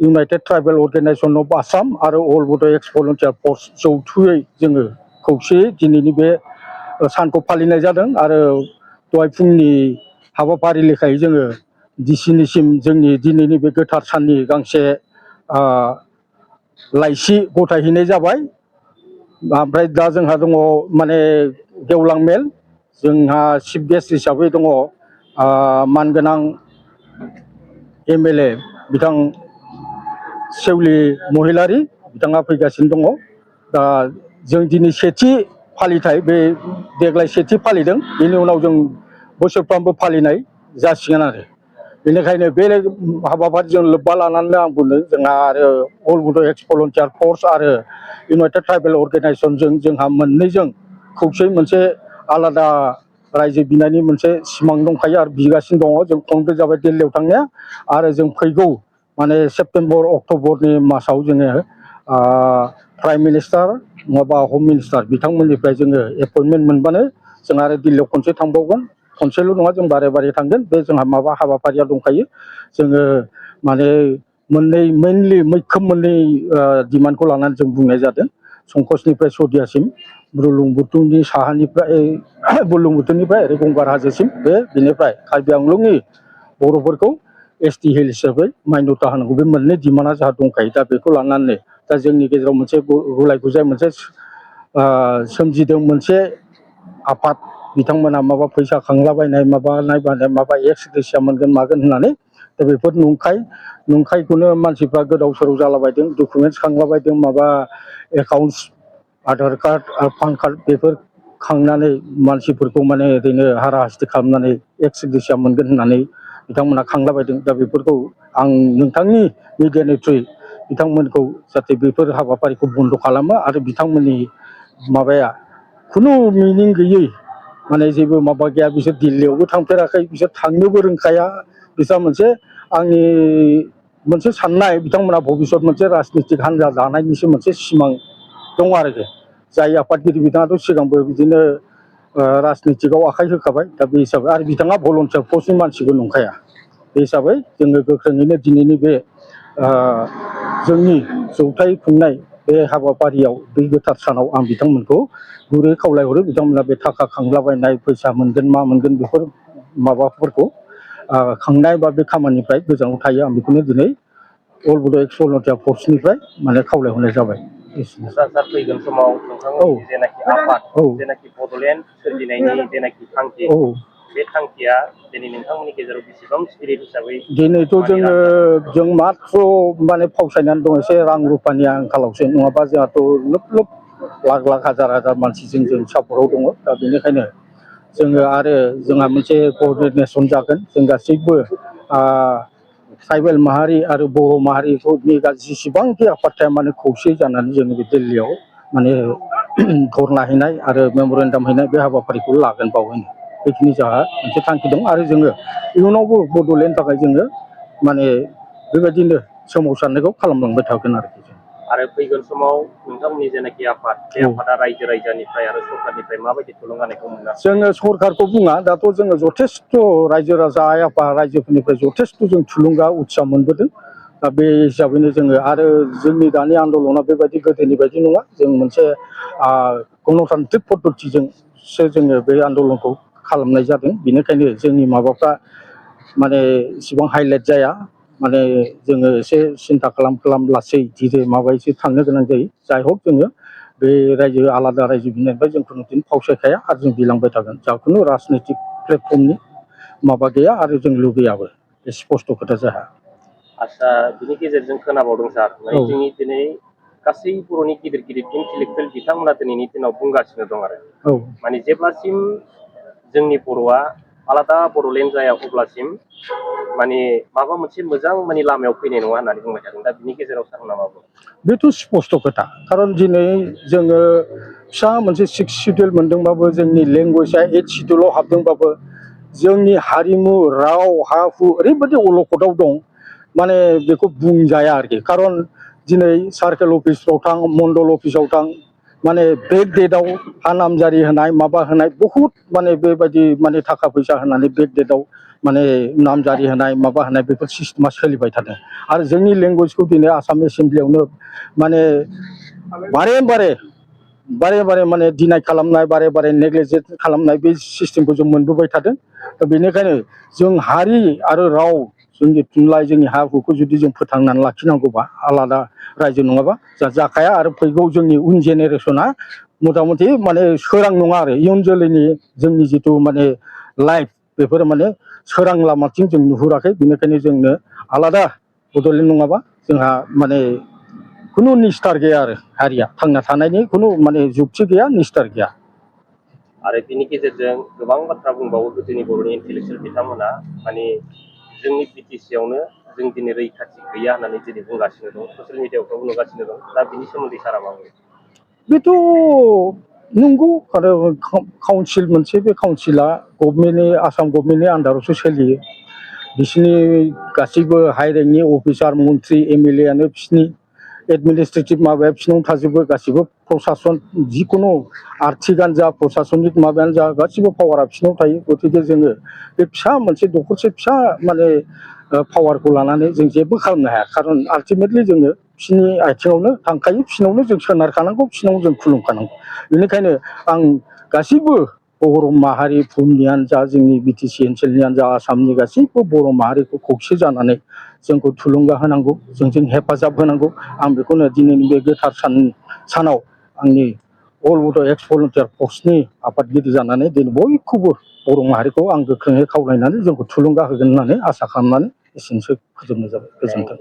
United tribal organisation of Assam आरो अल बड' एक्स volunteer फर्स जौथुयै जोङो खौसेयै दिनैनि बे सानखौ फालिनाय जादों आरो दहाय फुंनि हाबाफारि लेखायै जोङो डिसिनिसिम जोंनि दिनैनि बे गोथार साननि गांसे लाइसि गथायहैनाय जाबाय ओमफ्राय दा जोंहा दङ माने गेवलां मेल जोंहा चिफ गेस्ट हिसाबै दङ मानगोनां एमएलए बिथां सेवलि महिलारि बिथाङा फैगासिनो दङ दा जों दिनै सेथि फालिथाय बे देग्लाय सेथि फालिदों बेनि उनाव जों बोसोरफ्रोमबो फालिनाय जासिगोन आरो बेनिखायनो बे हाबाफारिजों लोब्बा लानानै आं बुंदों जोंहा आरो अल बड' एक्स भलन्टियार फर्स आरो इउनाइटेड ट्राइबेल अर्गेनाइजेशनजों जोंहा मोननैजों खौसेयै मोनसे आलादा रायजो बिनायनि मोनसे सिमां दंखायो आरो बिगासिनो दङ जों खनब्रै जाबाय दिल्लीयाव थांनाया आरो जों फैगौ माने सेप्तेम्बर अक्ट'बरनि मासाव जोङो प्राइम मिनिस्टार नङाबा हम मिनिस्टार बिथांमोननिफ्राय जोङो एपइन्टमेन्ट मोनबानो जों आरो दिल्लीयाव खनसे थांबावगोन खनसेल' नङा जों बारे बारे थांगोन बे जोंहा माबा हाबाफारिया दंखायो जोङो माने मोननै मेनलि मैखोम मोननै डिमान्डखौ लानानै जों बुंनाय जादों संकसनिफ्राय सदियासिम बुरलुंबुथुरनि साहानिफ्राय बुरलुंबुथुरनिफ्राय ओरै गंगार हाजोसिम बेनिफ्राय कार्बि आंलंनि बर'फोरखौ एसटि हिल हिसाबै मान्यता होनांगौ बे मोननै डिमान्डआ जोंहा दंखायो दा बेखौ लानानै दा जोंनि गेजेराव मोनसे गुलाय गुजाय मोनसे सोमजिदों मोनसे आफाद बिथांमोना माबा फैसा खांलाबायनाय माबानाय माबा एक्स ग्रेसिया मोनगोन मागोन होननानै दा बेफोर नंखायखौनो मानसिफ्रा गोदाव सोराव जालाबायदों डकुमेन्टस खांलाबायदों माबा एकाउन्टस आधार कार्ड आरो पान कार्ड बेफोर खांनानै मानसिफोरखौ माने ओरैनो हारा हास्ति खालामनानै एक्स ग्रेसिया मोनगोन होननानै बिथांमोना खांलाबायदं दा बेफोरखौ आं नोंथांनि मिडियानि थ्रुयै बिथांमोनखौ जाहाथे बेफोर हाबाफारिखौ बन्द' खालामो आरो बिथांमोननि माबाया खुनु मिनिं गैयै माने जेबो माबा गैया बिसोर दिल्लीयावबो थांफेराखै बिसोर थांनोबो रोंखाया बिस्रा मोनसे आंनि मोनसे साननाय बिथांमोना भबिसत मोनसे राजनितिक हान्जा दानायनिसो मोनसे सिमां दं आरोखि जाय आफादगिरि बिथाङाथ' सिगांबो बिदिनो राजनितिकआव आखाइ होखाबाय दा बे हिसाबै आरो बिथाङा भलन्टियार फर्सनि मानसिबो नंखाया बे हिसाबै जोङो गोख्रोङैनो दिनैनि बे जोंनि जौथाय खुंनाय बे हाबाफारियाव बे गोथार सानाव आं बिथांमोनखौ गुरै खावलायहरो बिथांमोना बे थाखा खांलाबायनाय फैसा मोनगोन मा मोनगोन बेफोर माबाफोरखौ खांनाय बा बे खामानिनिफ्राय गोजानाव थायो आं बेखौनो दिनै अल बड' एक्स भलन्टियार फर्सनिफ्राय माने खावलायहरनाय जाबाय सार फैगोन समाव नोंथांमोननि जेनाखि आफाद जेनाखि बड'लेण्ड सोरजिनायनि जेनाखि थांखि बे थांखिया दिनै नोंथांमोननि गेजेराव बेसेबां स्पिरिट हिसाबै दिनैथ' जों माथ्र' माने फावसायनानै दं एसे रां रुफानि आंखालावसो नङाबा जोंहाथ' लोब लोब लाख लाख हाजार हाजार मानसिजों जों सापर्टआव दङ दा बेनिखायनो जोङो आरो जोंहा मोनसे क'अर्डिनेसन जागोन जों गासैबो ट्राइबेल माहारि आरो बर' माहारिफोरनि जेसेबांखि आफाद थाया मानो खौसे जानानै जोङो बे दिल्लीयाव माने धरना हैनाय आरो मेम'रेन्डाम हैनाय बे हाबाफारिखौ लागोन बावैनो बेखिनि जोंहा मोनसे थांखि दं आरो जोङो इयुनावबो बड'लेण्डनि थाखाय जोङो माने बेबायदिनो सोमावसारनायखौ खालामलांबाय थागोन आरोखि आरो फैगोन समाव नोंथांमोननि जेनाखि आफाद बे आफादा रायजो राजानिफ्राय आरो सरकारनिफ्राय माबायदि थुलुंगानायखौ मोननो जोङो सरकारखौ बुङा दाथ' जोङो जथेस्थ' रायजो राजा आइ आफा रायजोफोरनिफ्राय जथेस्थ' जों थुलुंगा उत्साह मोनबोदों दा बे हिसाबैनो जोङो आरो जोंनि दानि आन्दलना बेबायदि गोदोनि बायदि नङा जों मोनसे गणतान्त्रिक पद्धतिजोंसो जोङो बे आन्दलनखौ खालामनाय जादों बेनिखायनो जोंनि माबाफ्रा माने इसिबां हाइलाइट जाया माने जोङो एसे सिन्था खालाम लासै धीरे माबायैसो थांनो गोनां जायो जाय हक जोङो बे रायजो आलादा रायजो बिनायनिफ्राय जों खुनुदिन फावसायखाया आरो जों बिलांबाय थागोन जाखुनु राजनितिक प्लेटफर्मनि माबा गैया आरो जों लुबैयाबो बे स्पस्त' खोथा जोंहा आदसा बिनि गेजेरजों खोनाबावदों सार जोंनि दिनै गासै बर'नि गिदिर गिदिर इन्टेलेक्सुयेल बिथांमोना दिनैनि दिनाव बुंगासिनो दं आरो माने जेब्लासिम जोंनि बर'आ आलादा बड'लेण्ड जाया अब्लासिम माने माबा मोनसे मोजां माने लामायाव फैनाय नङा होननानै बुंबाय थादों दा बिनि गेजेराव सारमोना मा बुङो बेथ' स्पस्त' खोथा खारन दिनै जोङो फिसा मोनसे 6 सिडुल मोनदोंबाबो जोंनि लेंगुवेजआ 8 सिडुलाव हाबदोंबाबो जोंनि हारिमु राव हा हु ओरैबायदि अलखदाव दं माने बेखौ बुंजाया आरोखि खारन दिनै सार्केल अफिसफ्राव थां मण्डल अफिसाव थां माने बेक डेटआव हा नामजारि होनाय माबा होनाय बहुद माने बेबायदि माने थाखा फैसा होनानै बेक डेटआव माने नाम जारि होनाय माबा होनाय बेफोर सिस्टेमा सोलिबाय थादों आरो जोंनि लेंगुवेजखौ दिनै आसाम एसेमब्लियावनो माने बारे बारे माने डिनाय खालामनाय बारे बारे नेग्लेक्ट खालामनाय बे सिस्टेमखौ जों मोनबोबाय थादों दा बेनिखायनो जों हारि आरो राव जोंनि थुनलाइ जोंनि हा हुखौ जुदि जों फोथांनानै लाखिनांगौबा आलादा रायजो नङाबा जाखाया आरो फैगौ जोंनि उन जेनेरेसना मथा मथि माने सोरां नङा आरो इयुन जोलैनि जोंनि जिथु माने लाइफ बेफोरो माने सोरां लामाथिं जों नुहुराखै बेनिखायनो जोंनो आलादा बड'लेण्ड नङाबा जोंहा माने खुनु निस्तार गैया आरो हारिया थांना थानायनि खुनु माने जुक्ति गैया निस्तार गैया आरो बिनि गेजेरजों गोबां बाथ्रा बुंबावो गोदोनि बर'नि इन्टेलेक्सुयेल बिथांमोना माने जोंनि बिटिसियावनो जों दिनै रैखाथि गैया होननानै दिनै बुंगासिनो दं ससियेल मिडियाफ्रावबो नुगासिनो दं दा बिनि सोमोन्दै सारा मा बुङो बेथ' नंगौ आरो काउन्सिल मोनसे बे काउन्सिला गभर्नमेन्टनि आसाम गभर्नमेन्टनि आन्दारावसो सोलियो बिसोरनि गासैबो हाइ रेंकनि अफिसार मन्त्रि एमएलए आनो बिसोरनि एडमिनिस्ट्रेटिभ माबाया बिसोरनाव थाजोबो गासिबो प्रसासन जिखुनु आर्थिकआनो जा प्रसासनिक माबायानो जा गासिबो पावारा बिसोरनाव थायो गतिके जोङो बे फिसा मोनसे दखरसे फिसा माने पावारखौ लानानै जों जेबो खालामनो हाया खारन आल्टिमेटलि जोङो बिसोरनि आथिङावनो थांखायो बिसोरनावनो जों सोनारखानांगौ बिसोरनाव जों खुलुमखानांगौ बेनिखायनो आं गासैबो बर' माहारि बुहुमनियानो जा जोंनि बिटिसि ओनसोलनियानो जा आसामनि गासैबो बर' माहारिखौ खौसे जानानै जोंखौ थुलुंगा होनांगौ जोंजों हेफाजाब होनांगौ आं बेखौनो दिनैनि बे गोथार सानाव आंनि अल बड' एक्स भलुन्टियार फर्सनि आफादगिरि जानानै दिनै बयखौबो बर' माहारिखौ आं गोख्रोङै खावलायनानै जोंखौ थुलुंगा होगोन होननानै आसा खालामनानै एसेनोसै फोजोबनाय जाबाय गोजोन्थों